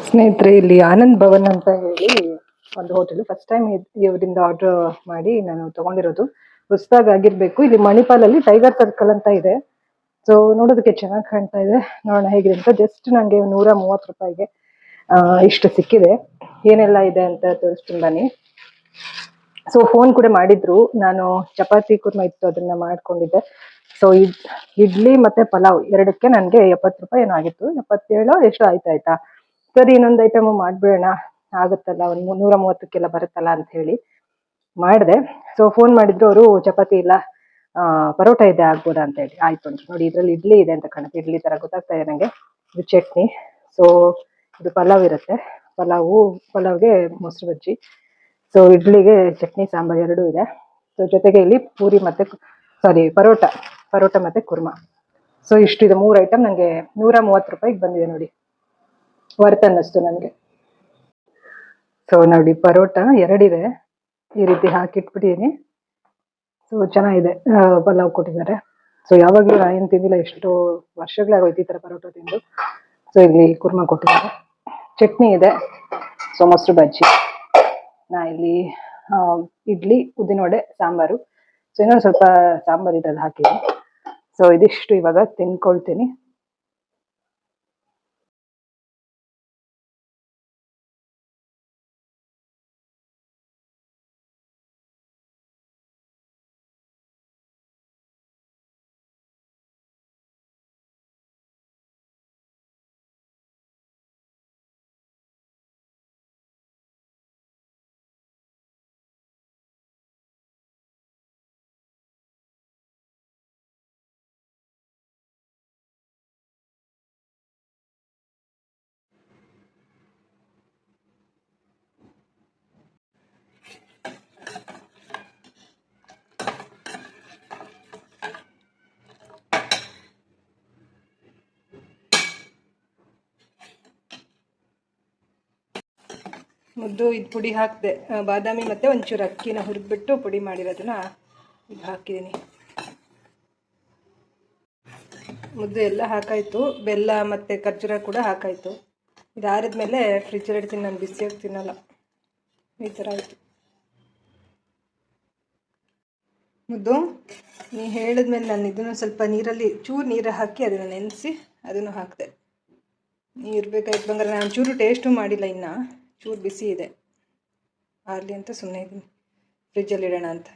ಸ್ನೇಹಿತರೆ, ಇಲ್ಲಿ ಆನಂದ್ ಭವನ್ ಅಂತ ಹೇಳಿ ಒಂದು ಹೋಟೆಲ್. ಫಸ್ಟ್ ಟೈಮ್ ಇವರಿಂದ ಆರ್ಡರ್ ಮಾಡಿ ನಾನು ತಗೊಂಡಿರೋದು. ಹೊಸದಾಗಿ ಆಗಿರ್ಬೇಕು. ಇಲ್ಲಿ ಮಣಿಪಾಲಲ್ಲಿ ಟೈಗರ್ ಸರ್ಕಲ್ ಅಂತ ಇದೆ. ಸೊ ನೋಡೋದಕ್ಕೆ ಚೆನ್ನಾಗಿ ಕಾಣ್ತಾ ಇದೆ. ನೋಡೋಣ ಹೇಗಿದೆ ಅಂತ. ಜಸ್ಟ್ ನಂಗೆ 130 ರೂಪಾಯಿಗೆ ಇಷ್ಟು ಸಿಕ್ಕಿದೆ. ಏನೆಲ್ಲ ಇದೆ ಅಂತ ತೋರಿಸ್ತೀನಿ ಬನ್ನಿ. ಸೊ ಫೋನ್ ಕೂಡ ಮಾಡಿದ್ರು. ನಾನು ಚಪಾತಿ ಕುರ್ಮಾ ಇತ್ತು, ಅದನ್ನ ಮಾಡ್ಕೊಂಡಿದ್ದೆ. ಸೊ ಇಡ್ಲಿ ಮತ್ತೆ ಪಲಾವ್ ಎರಡಕ್ಕೆ ನನಗೆ 70 ರೂಪಾಯಿ ಏನೋ ಆಗಿತ್ತು. 77 ಎಷ್ಟು ಆಯ್ತಾ. ಸರಿ, ಇನ್ನೊಂದು ಐಟಮ್ ಮಾಡ್ಬಿಡೋಣ, ಆಗುತ್ತಲ್ಲ, ಒಂದು 130ಕ್ಕೆಲ್ಲ ಬರುತ್ತಲ್ಲ ಅಂತ ಹೇಳಿ ಮಾಡಿದೆ. ಸೊ ಫೋನ್ ಮಾಡಿದ್ರು ಅವರು, ಚಪಾತಿ ಇಲ್ಲ, ಪರೋಟ ಇದೆ, ಆಗ್ಬೋದಾ ಅಂತ ಹೇಳಿ. ಆಯ್ತು ಅಂತ ನೋಡಿ, ಇದ್ರಲ್ಲಿ ಇಡ್ಲಿ ಇದೆ ಅಂತ ಕಾಣುತ್ತೆ. ಇಡ್ಲಿ ತರ ಗೊತ್ತಾಗ್ತಾ ಇದೆ ನಂಗೆ. ಇದು ಚಟ್ನಿ. ಸೊ ಇದು ಪಲಾವ್ ಇರುತ್ತೆ. ಪಲಾವ್ಗೆ ಮೊಸರು ಬಜ್ಜಿ. ಸೊ ಇಡ್ಲಿಗೆ ಚಟ್ನಿ ಸಾಂಬಾರ್ ಎರಡೂ ಇದೆ. ಸೊ ಜೊತೆಗೆ ಇಲ್ಲಿ ಪೂರಿ ಮತ್ತೆ ಪರೋಟ ಮತ್ತೆ ಕುರ್ಮಾ. ಸೊ ಇಷ್ಟಿದೆ, 3 ಐಟಮ್ ನನಗೆ 130 ರೂಪಾಯಿಗೆ ಬಂದಿದೆ ನೋಡಿ. ವರ್ತ್ ಅನ್ನಿಸ್ತು ನನಗೆ. ಸೊ ನೋಡಿ, ಪರೋಟ ಎರಡಿದೆ, ಈ ರೀತಿ ಹಾಕಿಟ್ಬಿಟ್ಟಿದ್ದೀನಿ. ಸೊ ಚೆನ್ನಾಗಿದೆ. ಪಲಾವ್ ಕೊಟ್ಟಿದ್ದಾರೆ. ಸೊ ಯಾವಾಗಲೂ ನಾನು ಏನು ತಿಂದಿಲ್ಲ, ಎಷ್ಟು ವರ್ಷಗಳಾಗೋಯ್ತು ಈ ಥರ ಪರೋಟ ತಿಂದು. ಸೊ ಇಲ್ಲಿ ಕುರ್ಮಾ ಕೊಟ್ಟಿದ್ದಾರೆ, ಚಟ್ನಿ ಇದೆ, ಸೊ ಮೊಸರು ಬಜ್ಜಿ. ನಾ ಇಲ್ಲಿ ಇಡ್ಲಿ, ಉದ್ದಿನವಡೆ, ಸಾಂಬಾರು. ಸೊ ಇನ್ನೊಂದು ಸ್ವಲ್ಪ ಸಾಂಬಾರು ಇದ್ರಲ್ಲಿ ಹಾಕಿದ್ದೀನಿ. ಸೊ ಇದಿಷ್ಟು ಇವಾಗ ತಿನ್ಕೊಳ್ತೀನಿ. ಮುದ್ದು ಇದು ಪುಡಿ ಹಾಕಿದೆ, ಬಾದಾಮಿ ಮತ್ತು ಒಂಚೂರು ಅಕ್ಕಿನ ಹುರಿದ್ಬಿಟ್ಟು ಪುಡಿ ಮಾಡಿರೋದನ್ನ ಇದು ಹಾಕಿದ್ದೀನಿ. ಮುದ್ದು ಎಲ್ಲ ಹಾಕಾಯಿತು. ಬೆಲ್ಲ ಮತ್ತು ಖರ್ಜೂರ ಕೂಡ ಹಾಕಾಯಿತು. ಇದು ಆರಿದ್ಮೇಲೆ ಫ್ರಿಜ್ಜಲ್ಲಿ ಇಡ್ತೀನಿ, ನಾನು ಬಿಸಿಯಾಗಿ ತಿನ್ನಲ್ಲ. ಈ ಥರ ಆಯಿತು. ಮುದ್ದು, ನೀ ಹೇಳಿದ್ಮೇಲೆ ನಾನು ಇದನ್ನು ಸ್ವಲ್ಪ ನೀರಲ್ಲಿ ಚೂರು ನೀರು ಹಾಕಿ ಅದನ್ನು ನೆನೆಸಿ ಅದನ್ನು ಹಾಕಿದೆ. ನೀರು ಬೇಕಾಯ್ತು ಬಂಗಾರ. ನಾನು ಚೂರು ಟೇಸ್ಟು ಮಾಡಿಲ್ಲ, ಇನ್ನು ಚೂರು ಬಿಸಿ ಇದೆ, ಆರಲಿ ಅಂತ ಸುಮ್ಮನೆ ಇದ್ದೀನಿ, ಫ್ರಿಜ್ಜಲ್ಲಿ ಇಡೋಣ ಅಂತ.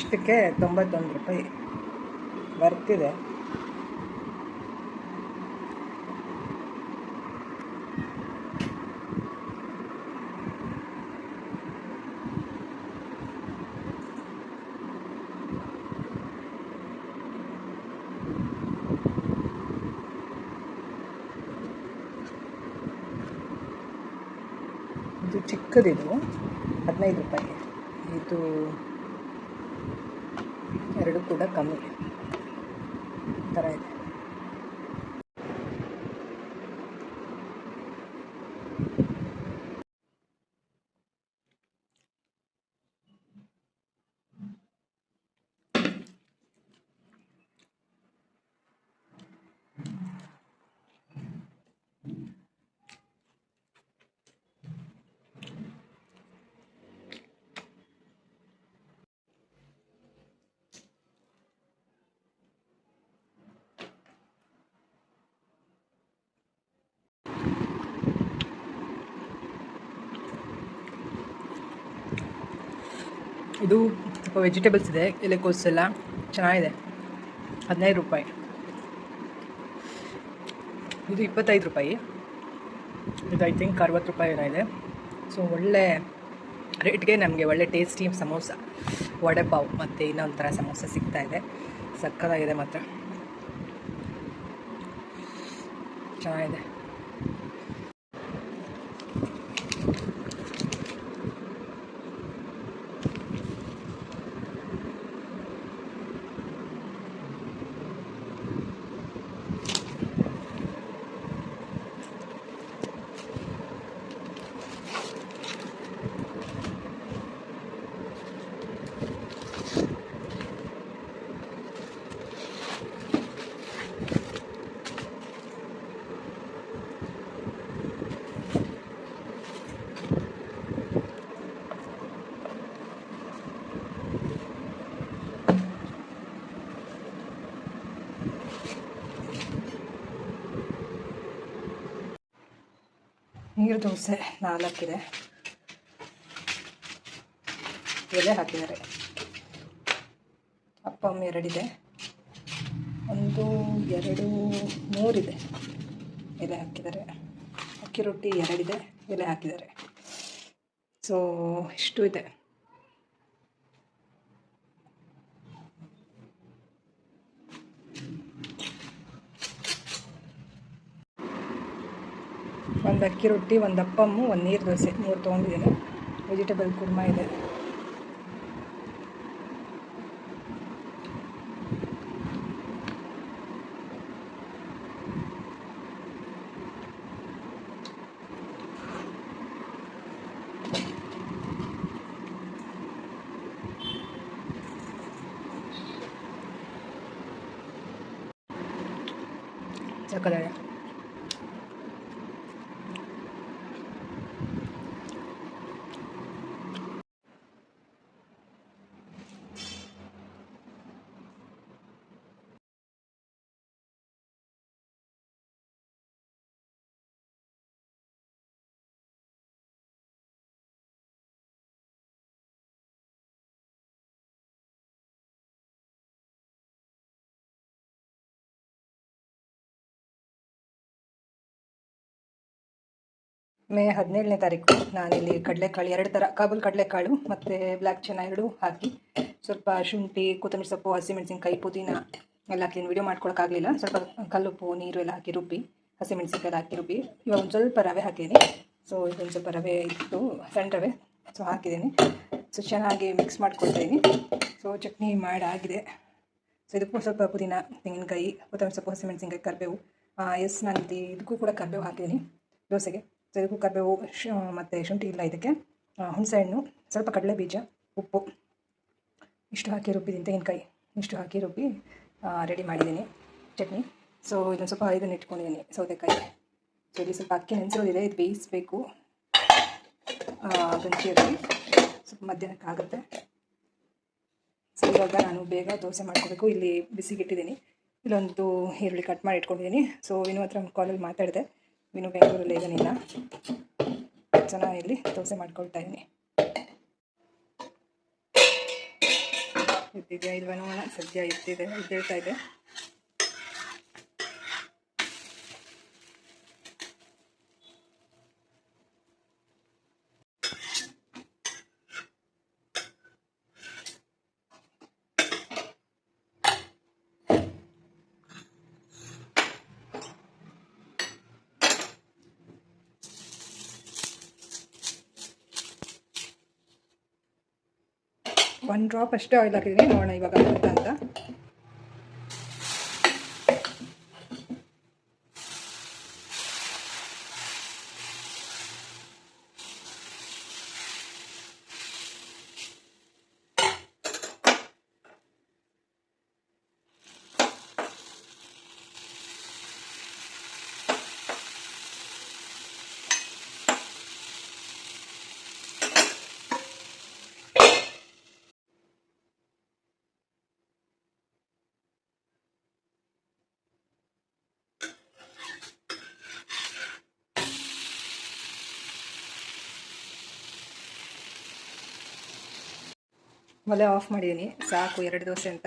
ಇಷ್ಟಕ್ಕೆ 91 ರೂಪಾಯಿ ಬರ್ತಿದೆ. ಇದು ಚಿಕ್ಕದಿದು 15 ರೂಪಾಯಿ. ಇದು ಎರಡು ಕೂಡ ಕಮ್ಮಿ ಥರ ಇದೆ. ಇದು ಸ್ವಲ್ಪ ವೆಜಿಟೇಬಲ್ಸ್ ಇದೆ, ಎಲೆಕೋಸ್ ಎಲ್ಲ ಚೆನ್ನಾಗಿದೆ. 15 ರೂಪಾಯಿ. ಇದು 25 ರೂಪಾಯಿ. ಇದು ಐ ಥಿಂಕ್ 60 ರೂಪಾಯಿ ಏನೋ ಇದೆ. ಸೊ ಒಳ್ಳೆ ರೇಟ್ಗೆ ನಮಗೆ ಒಳ್ಳೆ ಟೇಸ್ಟಿ ಸಮೋಸ, ವಡೆ ಪಾವ್ ಮತ್ತು ಇನ್ನೊಂಥರ ಸಮೋಸ ಸಿಗ್ತಾಯಿದೆ. ಸಕ್ಕತ್ತಾಗಿದೆ ಮಾತ್ರ, ಚೆನ್ನಾಗಿದೆ. ನೀರು ದೋಸೆ 4 ಇದೆ, ಎಲೆ ಹಾಕಿದ್ದಾರೆ. ಅಪ್ಪಮ್ 2 ಇದೆ, 1 2 3 ಇದೆ, ಎಲೆ ಹಾಕಿದ್ದಾರೆ. ಅಕ್ಕಿ ರೊಟ್ಟಿ 2 ಇದೆ, ಎಲೆ ಹಾಕಿದ್ದಾರೆ. ಸೊ ಇಷ್ಟು ಇದೆ. ಒಂದು ಅಕ್ಕಿ ರೊಟ್ಟಿ, 1 ಅಪ್ಪಮ್ಮು, 1 ನೀರು ದೋಸೆ, 3 ತೊಗೊಂಡಿದ್ದೀನಿ. ವೆಜಿಟೇಬಲ್ ಕುರ್ಮಾ ಇದೆ. ಸಕ್ಕತ್ತಾಗಿದೆ. ಮೇ 17ನೇ ತಾರೀಕು ನಾನಿಲ್ಲಿ ಕಡಲೆಕಾಳು 2 ಥರ, ಕಾಬೂಲ್ ಕಡಲೆಕಾಳು ಮತ್ತು ಬ್ಲ್ಯಾಕ್ ಚೆನ್ನ 2 ಹಾಕಿ, ಸ್ವಲ್ಪ ಶುಂಠಿ, ಕೊತ್ತಂಬರಿ ಸೊಪ್ಪು, ಹಸಿಮೆಣಸಿನ್ಕಾಯಿ, ಪುದೀನ ಎಲ್ಲ ಹಾಕಿ ವಿಡಿಯೋ ಮಾಡ್ಕೊಳಕ್ಕಾಗಲಿಲ್ಲ. ಸ್ವಲ್ಪ ಕಲ್ಲುಪ್ಪು, ನೀರು ಎಲ್ಲ ಹಾಕಿ ರುಬ್ಬಿ, ಹಸಿಮೆಣಸಿನ್ಕಾಯಿ ಎಲ್ಲ ಹಾಕಿ ರುಬ್ಬಿ, ಇವಾಗ ಒಂದು ಸ್ವಲ್ಪ ರವೆ ಹಾಕಿದ್ದೀನಿ. ಸೊ ಇದೊಂದು ಸ್ವಲ್ಪ ರವೆ ಇತ್ತು, ಸಣ್ಣ ರವೆ, ಸೊ ಹಾಕಿದ್ದೀನಿ. ಸೊ ಚೆನ್ನಾಗಿ ಮಿಕ್ಸ್ ಮಾಡ್ಕೊಳ್ತಾಯಿದ್ದೀನಿ. ಸೊ ಚಟ್ನಿ ಮಾಡಾಗಿದೆ. ಸೊ ಇದಕ್ಕೂ ಸ್ವಲ್ಪ ಪುದೀನ, ತೆಂಗಿನಕಾಯಿ, ಕೊತ್ತಂಬರಿ ಸೊಪ್ಪು, ಹಸಿಮೆಣಸಿನ್ಕಾಯಿ, ಕರಿಬೇವು, ನಾನು ಇದಕ್ಕೂ ಕೂಡ ಕರಿಬೇವು ಹಾಕಿದ್ದೀನಿ ದೋಸೆಗೆ. ಸೊ ಇದಕ್ಕೂ ಕರಿಬೇವು ಮತ್ತು ಶುಂಠಿ ಇಲ್ಲ, ಇದಕ್ಕೆ ಹುಣಸೆಹಣ್ಣು, ಸ್ವಲ್ಪ ಕಡಲೆ ಬೀಜ, ಉಪ್ಪು ಇಷ್ಟು ಹಾಕಿ ರುಬ್ಬಿದ್ದೀನಿ. ತೆಂಗಿನಕಾಯಿ ಇಷ್ಟು ಹಾಕಿ ರುಬ್ಬಿ ರೆಡಿ ಮಾಡಿದ್ದೀನಿ ಚಟ್ನಿ. ಸೊ ಇದೊಂದು ಸ್ವಲ್ಪ ಇದನ್ನು ಇಟ್ಕೊಂಡಿದ್ದೀನಿ, ಸೌತೆಕಾಯಿ. ಸೊ ಇಲ್ಲಿ ಸ್ವಲ್ಪ ಅಕ್ಕಿ ನೆನೆಸಿರೋದಿದೆ, ಇದು ಬೇಯಿಸಬೇಕು ಗಂಜಿಯಲ್ಲಿ, ಸ್ವಲ್ಪ ಮಧ್ಯಾಹ್ನಕ್ಕೆ ಆಗುತ್ತೆ. ಸೊ ಇವಾಗ ನಾನು ಬೇಗ ದೋಸೆ ಮಾಡ್ಕೋಬೇಕು. ಇಲ್ಲಿ ಬಿಸಿಗಿಟ್ಟಿದ್ದೀನಿ. ಇಲ್ಲೊಂದು ಈರುಳ್ಳಿ ಕಟ್ ಮಾಡಿ ಇಟ್ಕೊಂಡಿದ್ದೀನಿ. ಸೊ ವಿನು ಹತ್ರ ಕಾಲಲ್ಲಿ ಮಾತಾಡಿದೆ. ವಿನು ಬೆಂಗಳೂರಲ್ಲಿ ಇದ್ದಾನಿಲ್ಲ. ಚೆನ್ನಾಗಿ ಇಲ್ಲಿ ದೋಸೆ ಮಾಡ್ಕೊಳ್ತಾ ಇದ್ದೀನಿ. ಎದ್ದಿದೆಯಾ ಇಲ್ವಾ ನೋಡೋಣ. ಸದ್ಯ ಎದ್ದೇಳ್ತಾ ಇದೆ. ಒಂದು ಡ್ರಾಪ್ ಅಷ್ಟೇ ಆಯಿಲ್ ಹಾಕಿದ್ದೀನಿ. ನೋಡೋಣ ಇವಾಗ ಬರುತ್ತಾ ಅಂತ. ಒಲೆ ಆಫ್ ಮಾಡಿದ್ದೀನಿ. ಸಾಕು 2 ದೋಸೆ ಅಂತ.